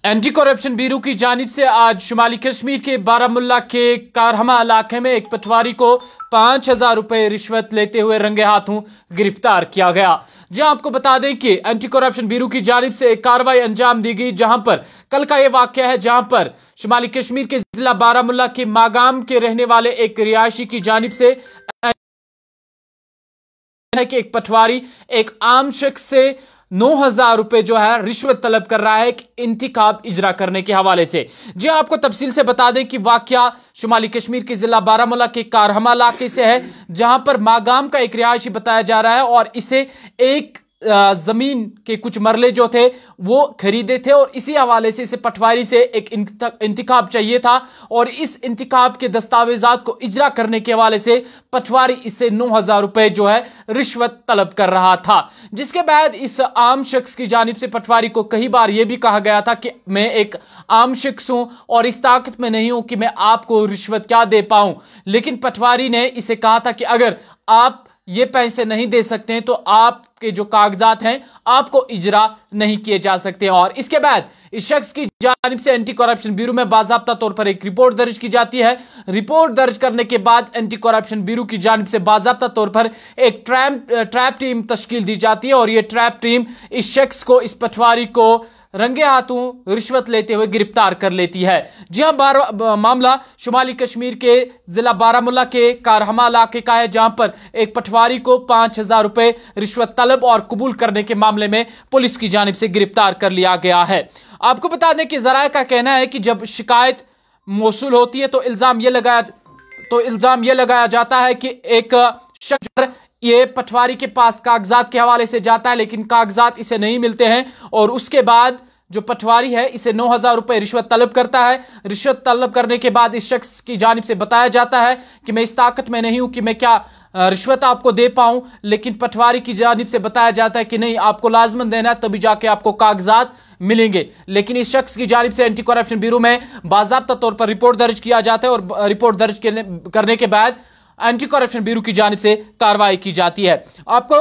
Anti corruption bureau की जानिब से आज शुमाली कश्मीर के बारामुल्ला के कारहमा इलाके में एक पटवारी को 5,000 रुपए रिश्वत लेते हुए रंगे हाथों गिरफ्तार किया गया। जहां आपको बता दें कि एंटी करप्शन ब्यूरो की जानिब से एक कार्रवाई अंजाम दी गई, जहां पर कल का यह वाकया है, जहां पर शुमाली कश्मीर के जिला बारामुल्ला के मागाम के रहने वाले एक रिहायशी की जानिब से कि एक पटवारी एक आम शख्स से 9,000 रुपए जो है रिश्वत तलब कर रहा है एक इंतखाब इजरा करने के हवाले से। जी आपको तफसील से बता दें कि वाकया शुमाली कश्मीर के जिला बारामुल्ला के कारहमा इलाके से है, जहां पर मागाम का एक रिहायशी बताया जा रहा है और इसे एक जमीन के कुछ मरले जो थे वो खरीदे थे और इसी हवाले से इसे पटवारी से एक इंतखाब चाहिए था और इस इंतखाब के दस्तावेजात को इजरा करने के हवाले से पटवारी इससे 9,000 रुपए जो है रिश्वत तलब कर रहा था। जिसके बाद इस आम शख्स की जानिब से पटवारी को कई बार यह भी कहा गया था कि मैं एक आम शख्स हूं और इस ताकत में नहीं हूं कि मैं आपको रिश्वत क्या दे पाऊं, लेकिन पटवारी ने इसे कहा था कि अगर आप ये पैसे नहीं दे सकते हैं तो आपके जो कागजात हैं आपको इजरा नहीं किए जा सकते। और इसके बाद इस शख्स की जानिब से एंटी करप्शन ब्यूरो में बाज़ाब्ता तौर पर एक रिपोर्ट दर्ज की जाती है। रिपोर्ट दर्ज करने के बाद एंटी करप्शन ब्यूरो की जानिब से बाज़ाब्ता तौर पर एक ट्रैप टीम तश्कील दी जाती है और यह ट्रैप टीम इस शख्स को, इस पटवारी को रंगे हाथों रिश्वत लेते हुए गिरफ्तार कर लेती है। जी हां, मामला शुमाली कश्मीर के जिला बारामुल्ला के कारहमा इलाके का है, जहां पर एक पटवारी को 5,000 रुपए रिश्वत तलब और कबूल करने के मामले में पुलिस की जानिब से गिरफ्तार कर लिया गया है। आपको बता दें कि ज़राए का कहना है कि जब शिकायत मौसूल होती है तो इल्ज़ाम यह लगाया जाता है कि एक शख्स ये पटवारी के पास कागजात के हवाले से जाता है, लेकिन कागजात इसे नहीं मिलते हैं और उसके बाद जो पटवारी है इसे 9,000 रुपए रिश्वत तलब करता है। रिश्वत तलब करने के बाद इस शख्स की जानिब से बताया जाता है कि मैं इस ताकत में नहीं हूं कि मैं क्या रिश्वत आपको दे पाऊं, लेकिन पटवारी की जानिब से बताया जाता है कि नहीं, आपको लाजमन देना है तभी जाके आपको कागजात मिलेंगे। लेकिन इस शख्स की जानिब से एंटी करप्शन ब्यूरो में बाज़ाब्ता तौर पर रिपोर्ट दर्ज किया जाता है और रिपोर्ट दर्ज करने के बाद एंटी करप्शन ब्यूरो की जानिब से कार्रवाई की जाती है। आपको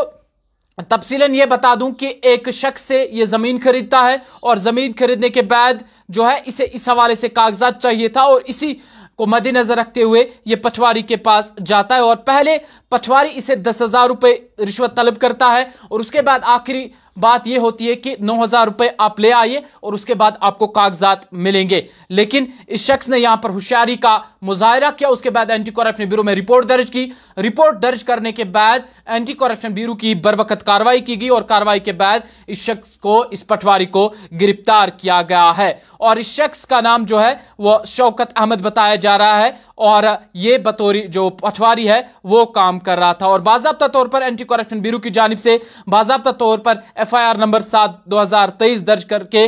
तफसीलन ये बता दूं कि एक शख्स से ये जमीन खरीदता है और जमीन खरीदने के बाद जो है इसे इस हवाले से कागजात चाहिए था और इसी को मद्देनजर रखते हुए ये पटवारी के पास जाता है और पहले पटवारी इसे 10,000 रुपए रिश्वत तलब करता है और उसके बाद आखिरी बात यह होती है कि 9,000 रुपए आप ले आइए और उसके बाद आपको कागजात मिलेंगे। लेकिन इस शख्स ने यहां पर होशियारी का मुजाहिरा किया। उसके बाद एंटी करप्शन ब्यूरो में रिपोर्ट दर्ज की। रिपोर्ट दर्ज करने के बाद एंटी करप्शन ब्यूरो की बरवकत कार्रवाई की गई और कार्रवाई के बाद इस शख्स को, इस पटवारी को गिरफ्तार किया गया है और इस शख्स का नाम जो है वह शौकत अहमद बताया जा रहा है और ये बतौरी जो पटवारी है वो काम कर रहा था। और बाज़ाब्ता तौर पर एंटी करप्शन ब्यूरो की जानिब से बाज़ाब्ता तौर पर FIR नंबर 7/2023 दर्ज करके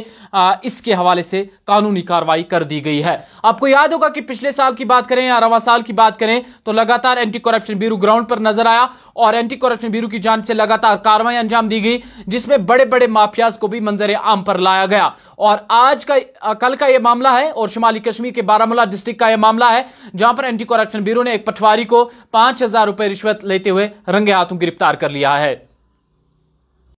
इसके हवाले से कानूनी कार्रवाई कर दी गई है। आपको याद होगा कि पिछले साल की बात करें या रवा साल की बात करें तो लगातार एंटी करप्शन ब्यूरो ग्राउंड पर नजर आया और एंटी करप्शन ब्यूरो की जानिब से लगातार कार्रवाई अंजाम दी गई, जिसमें बड़े बड़े माफियाज को भी मंजर आम पर लाया गया। और कल का यह मामला है और शुमाली कश्मीर के बारामुल्ला डिस्ट्रिक्ट का यह मामला है, जहां पर एंटी करप्शन ब्यूरो ने एक पटवारी को 5,000 रुपए रिश्वत लेते हुए रंगे हाथों गिरफ्तार कर लिया है।